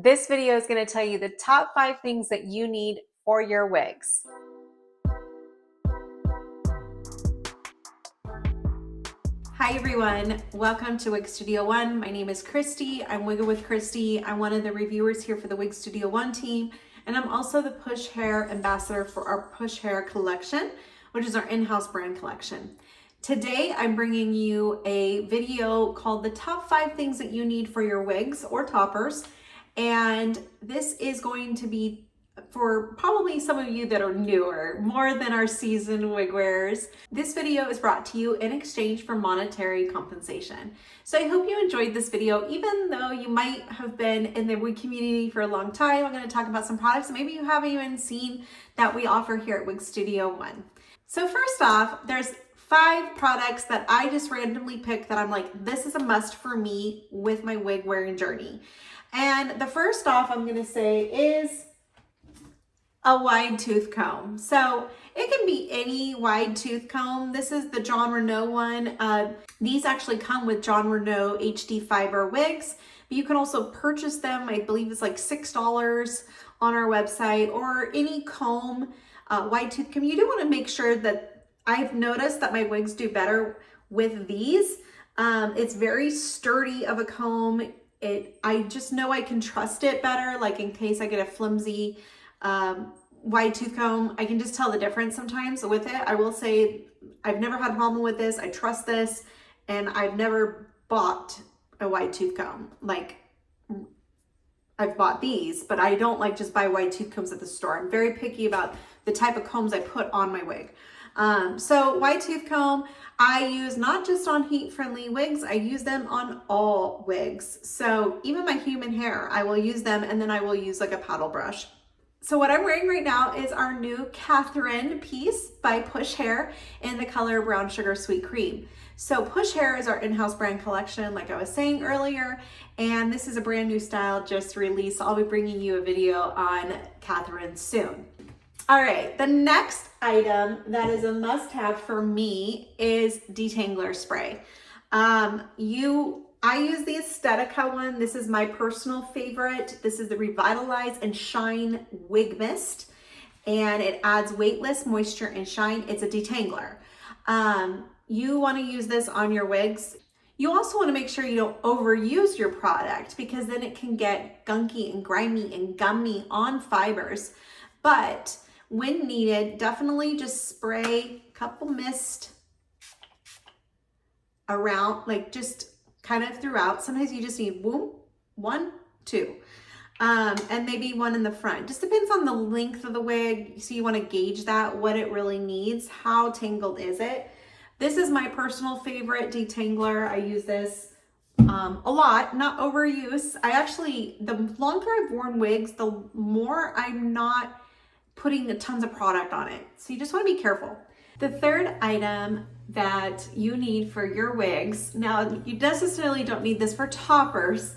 This video is going to tell you the top 5 things that you need for your wigs. Hi everyone, welcome to Wig Studio One. My name is Christy. I'm Wigger with Christy. I'm one of the reviewers here for the Wig Studio One team, and I'm also the Push Hair ambassador for our Push Hair collection, which is our in-house brand collection. Today, I'm bringing you a video called the top 5 things that you need for your wigs or toppers. And this is going to be for probably some of you that are newer, more than our seasoned wig wearers. This video is brought to you in exchange for monetary compensation. So I hope you enjoyed this video, even though you might have been in the wig community for a long time. I'm going to talk about some products that maybe you haven't even seen that we offer here at Wig Studio One. So first off, there's 5 products that I just randomly picked that I'm like, this is a must for me with my wig wearing journey. And the first off I'm gonna say is a wide tooth comb. So it can be any wide tooth comb. This is the Jon Renau one. These actually come with Jon Renau HD fiber wigs, but you can also purchase them. I believe it's like $6 on our website, or any comb, wide tooth comb. You do want to make sure that I've noticed that my wigs do better with these. It's very sturdy of a comb. I just know I can trust it better, like in case I get a flimsy wide tooth comb. I can just tell the difference sometimes with it. I will say I've never had a problem with this. I trust this, and I've never bought a wide tooth comb. Like, I've bought these, but I don't like just buy wide tooth combs at the store. I'm very picky about the type of combs I put on my wig. So wide tooth comb, I use not just on heat-friendly wigs, I use them on all wigs. So even my human hair, I will use them, and then I will use like a paddle brush. So what I'm wearing right now is our new Katherine piece by Push Hair in the color Brown Sugar Sweet Cream. So Push Hair is our in-house brand collection, like I was saying earlier, and this is a brand new style just released. I'll be bringing you a video on Katherine soon. All right, the next item that is a must-have for me is Detangle Spray. I use the Aesthetica one. This is my personal favorite. This is the Revitalize and Shine Wig Mist, and it adds weightless moisture and shine. It's a detangler. You want to use this on your wigs. You also want to make sure you don't overuse your product, because then it can get gunky and grimy and gummy on fibers. But when needed, definitely just spray a couple mist around, like just kind of throughout. Sometimes you just need 1, 2, and maybe one in the front. Just depends on the length of the wig. So you want to gauge that, what it really needs. How tangled is it? This is my personal favorite detangler. I use this a lot, not overuse. The longer I've worn wigs, the more I'm not putting tons of product on it. So you just want to be careful. The third item that you need for your wigs, now you necessarily don't need this for toppers,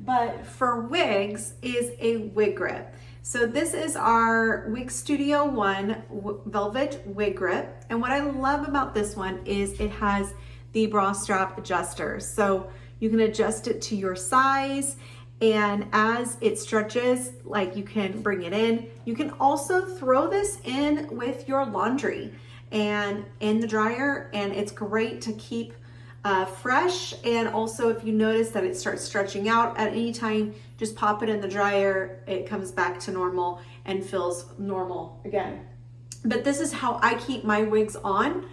but for wigs, is a wig grip. So this is our Wig Studio One Velvet Wig Grip. And what I love about this one is it has the bra strap adjusters. So you can adjust it to your size, and as it stretches, like, you can bring it in. You can also throw this in with your laundry and in the dryer, and it's great to keep fresh. And also, if you notice that it starts stretching out at any time, just pop it in the dryer. It comes back to normal and feels normal again. But this is how I keep my wigs on.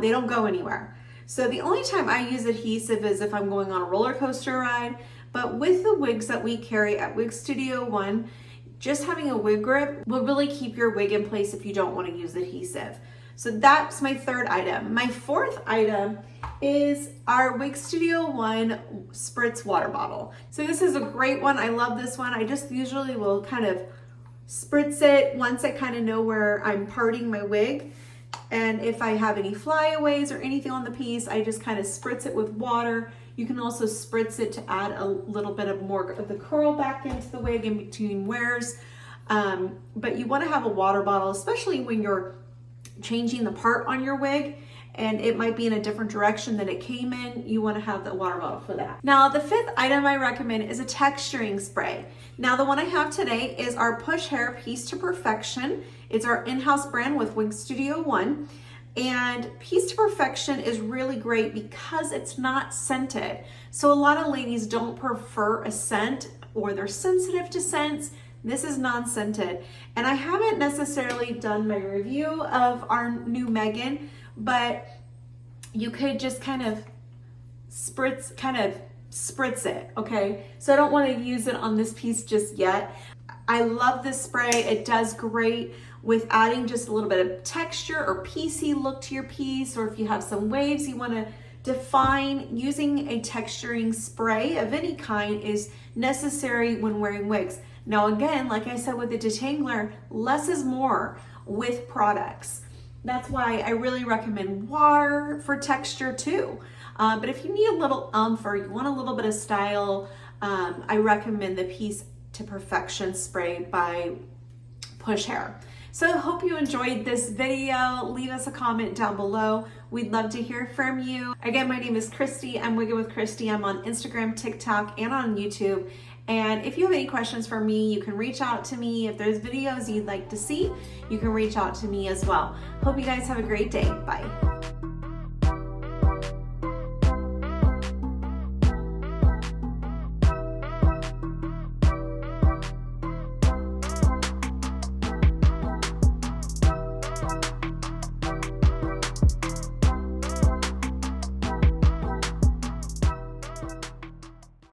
They don't go anywhere. So the only time I use adhesive is if I'm going on a roller coaster ride. But with the wigs that we carry at Wig Studio One, just having a wig grip will really keep your wig in place if you don't want to use adhesive. So that's my third item. My fourth item is our Wig Studio One Spritz water bottle. So this is a great one. I love this one. I just usually will kind of spritz it once I kind of know where I'm parting my wig. And if I have any flyaways or anything on the piece, I just kind of spritz it with water. You can also spritz it to add a little bit of more of the curl back into the wig in between wears. But you want to have a water bottle, especially when you're changing the part on your wig and it might be in a different direction than it came in, you want to have the water bottle for that. Now, the fifth item I recommend is a texturing spray. Now, the one I have today is our Push Hair Piece to Perfection. It's our in-house brand with Wig Studio One. And Piece to Perfection is really great because it's not scented. So a lot of ladies don't prefer a scent, or they're sensitive to scents. This is non-scented. And I haven't necessarily done my review of our new Megan, but you could just kind of spritz it, okay? So I don't want to use it on this piece just yet. I love this spray. It does great with adding just a little bit of texture or piecey look to your piece, or if you have some waves you want to define, using a texturing spray of any kind is necessary when wearing wigs. Now again, like I said with the detangler, less is more with products. That's why I really recommend water for texture too. But if you need a little oomph or you want a little bit of style, I recommend the Piece to Perfection spray by Push Hair. So I hope you enjoyed this video. Leave us a comment down below. We'd love to hear from you. Again, my name is Christy. I'm Wigging with Christy. I'm on Instagram, TikTok, and on YouTube. And if you have any questions for me, you can reach out to me. If there's videos you'd like to see, you can reach out to me as well. Hope you guys have a great day. Bye.